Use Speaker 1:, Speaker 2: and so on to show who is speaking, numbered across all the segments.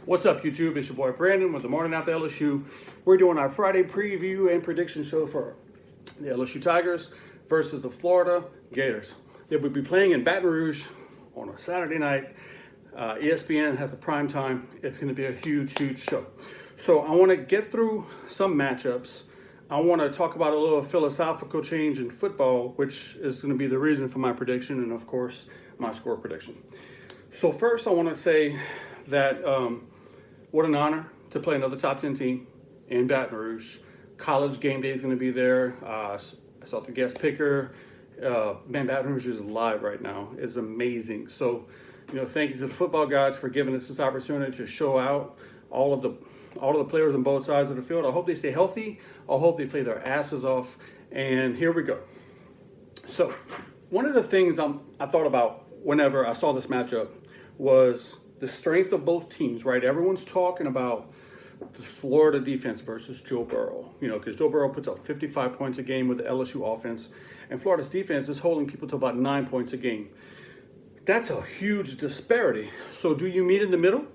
Speaker 1: What's up, YouTube? It's your boy Brandon with the Morning After LSU. We're doing our Friday preview and prediction show for the LSU Tigers versus the Florida Gators. They will be playing in Baton Rouge on a Saturday night. ESPN has the prime time. It's going to be a huge show. So I want to get through some matchups. I want to talk about a little philosophical change in football, which is going to be the reason for my prediction and, of course, my score prediction. So first, I want to say that what an honor to play another top 10 team in Baton Rouge. College game day is going to be there. I saw the guest picker. Man, Baton Rouge is live right now. It's amazing. So, thank you to the football gods for giving us this opportunity to show out all of the players on both sides of the field. I hope they stay healthy. I hope they play their asses off. And here we go. So, one of the things I thought about whenever I saw this matchup was the strength of both teams, right? Everyone's talking about the Florida defense versus Joe Burrow, because Joe Burrow puts up 55 points a game with the LSU offense, and Florida's defense is holding people to about 9 points a game. That's a huge disparity. So do you meet in the middle?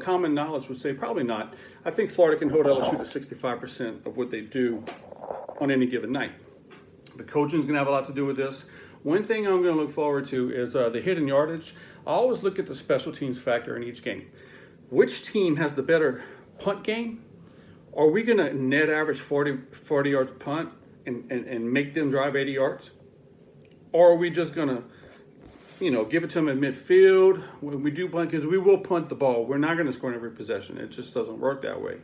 Speaker 1: Common knowledge would say probably not. I think Florida can hold LSU to 65% of what they do on any given night. The coaching is going to have a lot to do with this. One thing I'm going to look forward to is the hidden yardage. I always look at the special teams factor in each game. Which team has the better punt game? Are we going to net average 40 yards punt and make them drive 80 yards? Or are we just going to, give it to them at midfield? When we do punt, because we will punt the ball. We're not going to score in every possession. It just doesn't work that way.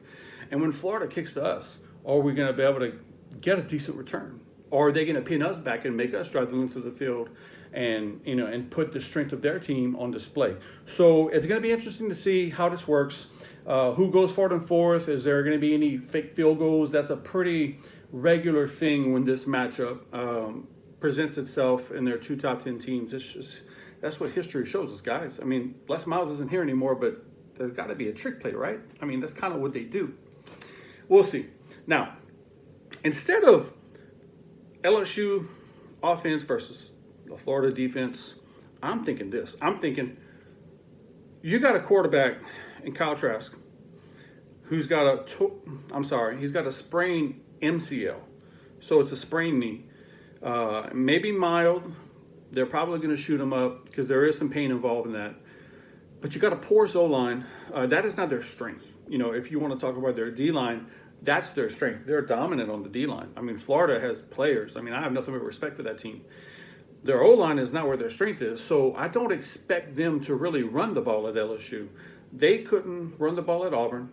Speaker 1: And when Florida kicks to us, are we going to be able to get a decent return? Or are they going to pin us back and make us drive the length of the field and put the strength of their team on display? So it's going to be interesting to see how this works. Who goes forward and fourth? Is there going to be any fake field goals? That's a pretty regular thing when this matchup presents itself in their two top 10 teams. That's what history shows us, guys. I mean, Les Miles isn't here anymore, but there's got to be a trick play, right? I mean, that's kind of what they do. We'll see. Now, instead of LSU offense versus the Florida defense, I'm thinking this. I'm thinking you got a quarterback in Kyle Trask who's got he's got a sprained MCL. So it's a sprained knee. Maybe mild. They're probably going to shoot him up because there is some pain involved in that. But you got a porous O-line. That is not their strength. If you want to talk about their D-line, that's their strength. They're dominant on the D-line. I mean, Florida has players. I mean, I have nothing but respect for that team. Their O-line is not where their strength is, so I don't expect them to really run the ball at LSU. They couldn't run the ball at Auburn.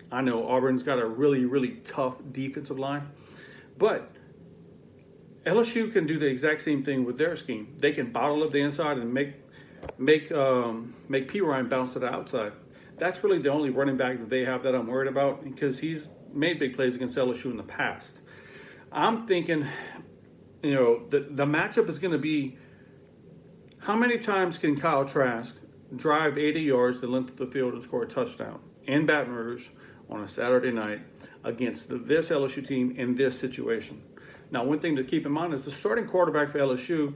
Speaker 1: I know Auburn's got a really tough defensive line, but LSU can do the exact same thing with their scheme. They can bottle up the inside and make P. Ryan bounce to the outside. That's really the only running back that they have that I'm worried about because he's made big plays against LSU in the past. I'm thinking, the matchup is going to be how many times can Kyle Trask drive 80 yards the length of the field and score a touchdown in Baton Rouge on a Saturday night against this LSU team in this situation. Now, one thing to keep in mind is the starting quarterback for LSU,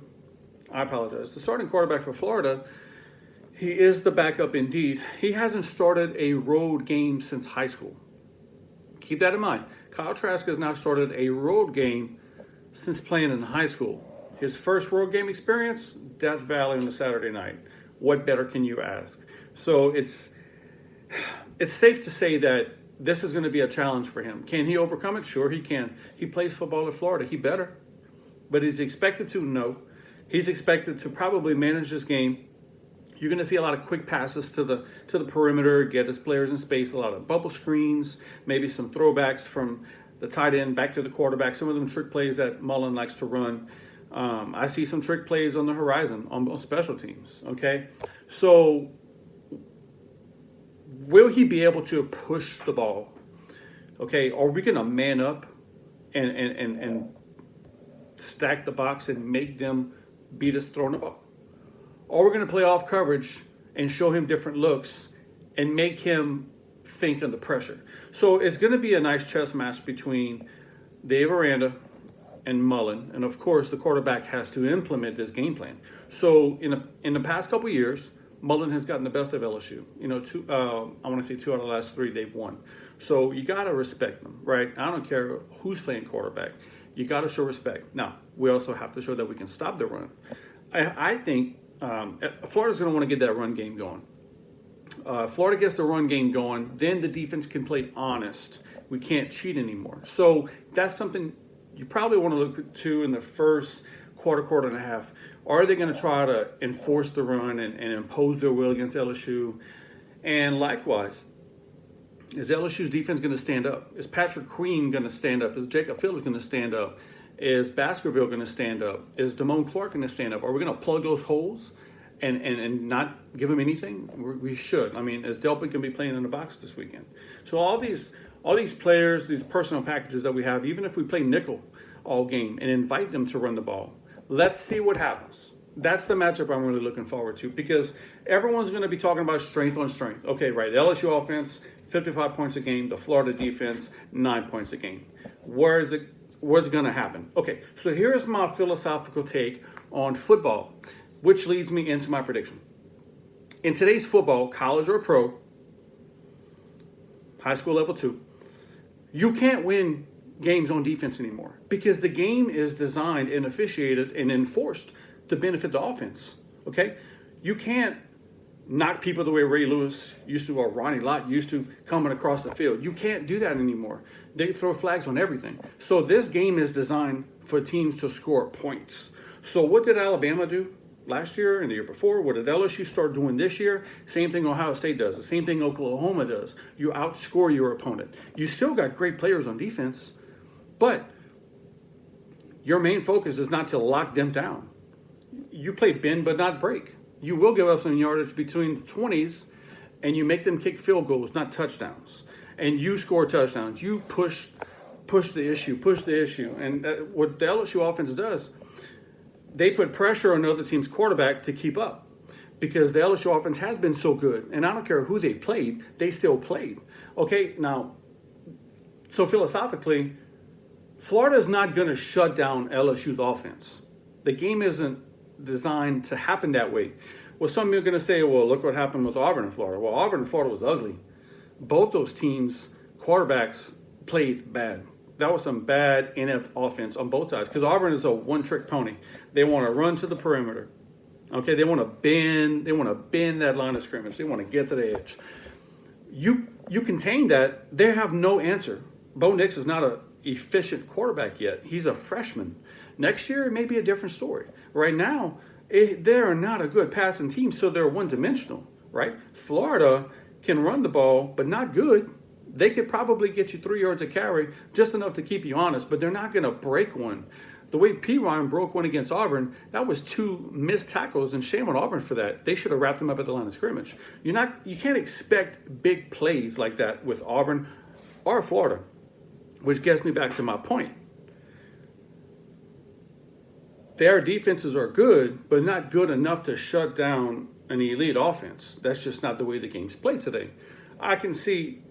Speaker 1: the starting quarterback for Florida, he is the backup indeed. He hasn't started a road game since high school. Keep that in mind. Kyle Trask has not started a road game since playing in high school. His first road game experience, Death Valley on a Saturday night. What better can you ask? So it's safe to say that this is going to be a challenge for him. Can he overcome it? Sure, he can. He plays football at Florida. He better. But is he expected to? No. He's expected to probably manage this game. You're going to see a lot of quick passes to the perimeter, get his players in space, a lot of bubble screens, maybe some throwbacks from the tight end back to the quarterback. Some of them trick plays that Mullen likes to run. I see some trick plays on the horizon on special teams. Okay, so will he be able to push the ball? Okay, are we going to man up and stack the box and make them beat us throwing the ball? Or we're going to play off coverage and show him different looks and make him think under pressure. So it's going to be a nice chess match between Dave Aranda and Mullen. And of course, the quarterback has to implement this game plan. So in the past couple of years, Mullen has gotten the best of LSU. I want to say 2 out of the last 3 they've won. So you got to respect them, right? I don't care who's playing quarterback. You got to show respect. Now, we also have to show that we can stop the run. I think Florida's going to want to get that run game going. Florida gets the run game going, then the defense can play honest. We can't cheat anymore. So that's something you probably want to look to in the first quarter and a half. Are they going to try to enforce the run and impose their will against LSU? And likewise, is LSU's defense going to stand up? Is Patrick Queen going to stand up? Is Jacob Phillips going to stand up? Is Baskerville going to stand up? Is Damone Clark going to stand up? Are we going to plug those holes and not give them anything? We should. I mean, is Delpit going to be playing in the box this weekend? So all these players, these personal packages that we have, even if we play nickel all game and invite them to run the ball, let's see what happens. That's the matchup I'm really looking forward to, because everyone's going to be talking about strength on strength. Okay, right, the LSU offense, 55 points a game. The Florida defense, 9 points a game. What's going to happen? Okay, so here's my philosophical take on football, which leads me into my prediction. In today's football, college or pro, high school level 2, you can't win games on defense anymore, because the game is designed and officiated and enforced to benefit the offense. Okay, you can't knock people the way Ray Lewis used to, or Ronnie Lott used to, coming across the field. You can't do that anymore. They throw flags on everything. So this game is designed for teams to score points. So what did Alabama do last year and the year before? What did LSU start doing this year? Same thing Ohio State does. The same thing Oklahoma does. You outscore your opponent. You still got great players on defense, but your main focus is not to lock them down. You play bend but not break. You will give up some yardage between the 20s, and you make them kick field goals, not touchdowns. And you score touchdowns. You push the issue. And what the LSU offense does, they put pressure on the other team's quarterback to keep up, because the LSU offense has been so good. And I don't care who they played, they still played. Okay, now, so philosophically, Florida is not going to shut down LSU's offense. The game isn't designed to happen that way. Well, some of you are going to say, well, look what happened with Auburn and Florida. Well, Auburn and Florida was ugly. Both those teams' quarterbacks played bad. That was some bad, inept offense on both sides, because Auburn is a one-trick pony. They want to run to the perimeter. Okay, they want to bend that line of scrimmage. They want to get to the edge. You contain that, they have no answer. Bo Nix is not an efficient quarterback yet. He's a freshman. Next year, it may be a different story. Right now, they're not a good passing team, so they're one-dimensional, right? Florida can run the ball, but not good. They could probably get you 3 yards a carry, just enough to keep you honest, but they're not going to break one. The way P. Ryan broke one against Auburn, that was 2 missed tackles, and shame on Auburn for that. They should have wrapped them up at the line of scrimmage. You can't expect big plays like that with Auburn or Florida, which gets me back to my point. Their defenses are good, but not good enough to shut down an elite offense. That's just not the way the game's played today. I can see,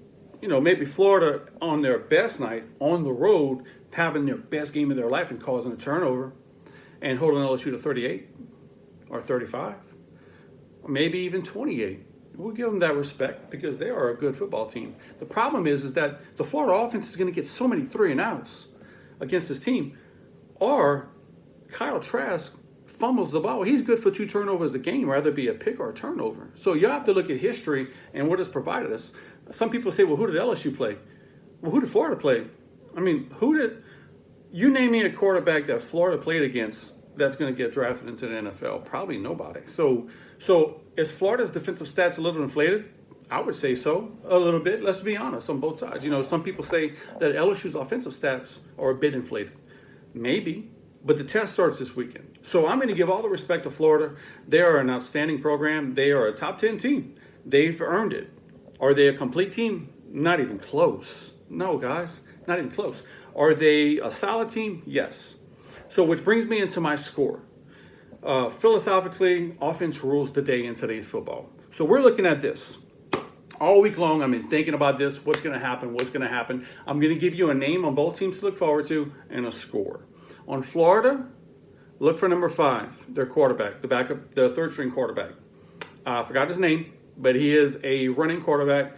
Speaker 1: maybe Florida on their best night on the road having their best game of their life and causing a turnover and holding LSU to 38 or 35, or maybe even 28. We'll give them that respect, because they are a good football team. The problem is that the Florida offense is going to get so many 3-and-outs against this team, or Kyle Trask fumbles the ball. He's good for 2 turnovers a game, rather be a pick or a turnover. So you have to look at history and what has provided us. Some people say, well, who did LSU play? Well, who did Florida play? I mean, you name me a quarterback that Florida played against that's going to get drafted into the NFL? Probably nobody. So is Florida's defensive stats a little inflated? I would say so, a little bit. Let's be honest on both sides. Some people say that LSU's offensive stats are a bit inflated. Maybe. But the test starts this weekend. So I'm going to give all the respect to Florida. They are an outstanding program. They are a top 10 team. They've earned it. Are they a complete team? Not even close. No, guys, not even close. Are they a solid team? Yes. So which brings me into my score. Philosophically, offense rules the day in today's football. So we're looking at this. All week long, I've been thinking about this. What's going to happen? I'm going to give you a name on both teams to look forward to and a score. On Florida, look for number 5, their quarterback, the third-string quarterback. I forgot his name, but he is a running quarterback.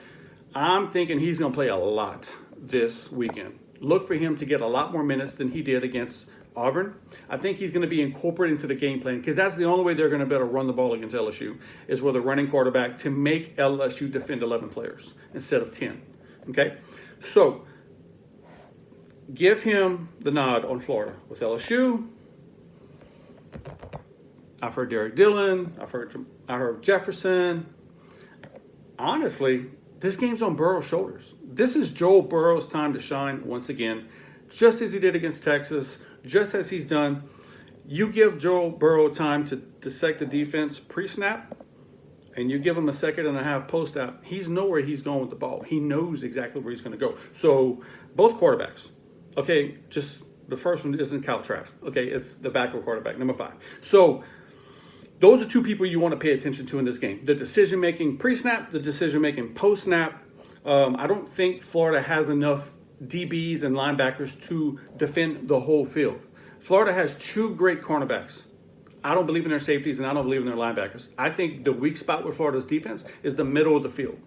Speaker 1: I'm thinking he's going to play a lot this weekend. Look for him to get a lot more minutes than he did against Auburn. I think he's going to be incorporated into the game plan because that's the only way they're going to be able to run the ball against LSU is with a running quarterback to make LSU defend 11 players instead of 10. Okay? So, give him the nod on Florida. With LSU, I've heard Derek Dillon. I've heard Jefferson. Honestly, this game's on Burrow's shoulders. This is Joe Burrow's time to shine once again, just as he did against Texas, just as he's done. You give Joe Burrow time to dissect the defense pre-snap, and you give him a second and a half post-snap, he's know where he's going with the ball. He knows exactly where he's going to go. So both quarterbacks, okay, just the first one isn't Kyle Trask. Okay, it's the backup quarterback, number 5. So those are two people you want to pay attention to in this game. The decision-making pre-snap, the decision-making post-snap. I don't think Florida has enough DBs and linebackers to defend the whole field. Florida has 2 great cornerbacks. I don't believe in their safeties, and I don't believe in their linebackers. I think the weak spot with Florida's defense is the middle of the field.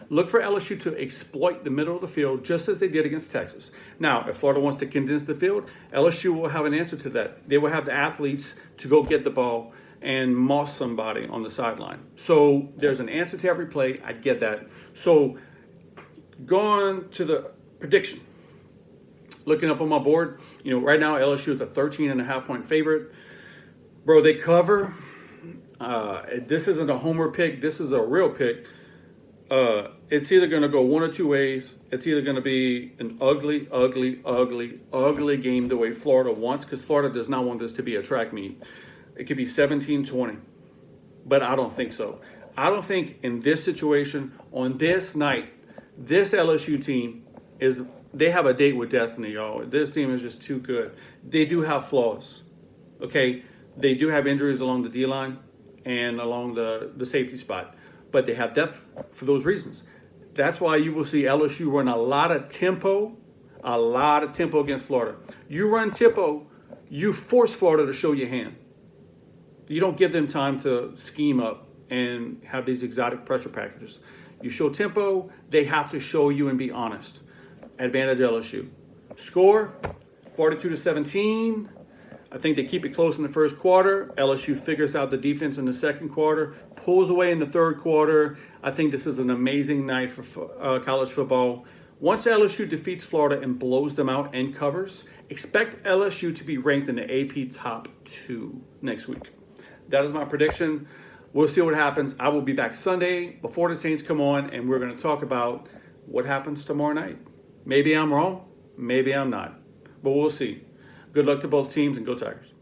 Speaker 1: Look for LSU to exploit the middle of the field just as they did against Texas. Now, if Florida wants to condense the field, LSU will have an answer to that. They will have the athletes to go get the ball and moss somebody on the sideline. So there's an answer to every play. I get that. So going to the prediction. Looking up on my board, right now LSU is a 13.5-point favorite. Bro, they cover. This isn't a homer pick. This is a real pick. It's either going to go one or two ways. It's either going to be an ugly, ugly, ugly, ugly game the way Florida wants, because Florida does not want this to be a track meet. It could be 17-20, but I don't think so. I don't think in this situation, on this night, this LSU team they have a date with destiny, y'all. This team is just too good. They do have flaws, okay? They do have injuries along the D-line and along the safety spot, but they have depth for those reasons. That's why you will see LSU run a lot of tempo against Florida. You run tempo, you force Florida to show your hand. You don't give them time to scheme up and have these exotic pressure packages. You show tempo, they have to show you and be honest. Advantage LSU. Score, 42-17. I think they keep it close in the first quarter. LSU figures out the defense in the second quarter, pulls away in the third quarter. I think this is an amazing night for college football. Once LSU defeats Florida and blows them out and covers, expect LSU to be ranked in the AP top 2 next week. That is my prediction. We'll see what happens. I will be back Sunday before the Saints come on, and we're going to talk about what happens tomorrow night. Maybe I'm wrong. Maybe I'm not. But we'll see. Good luck to both teams, and go Tigers.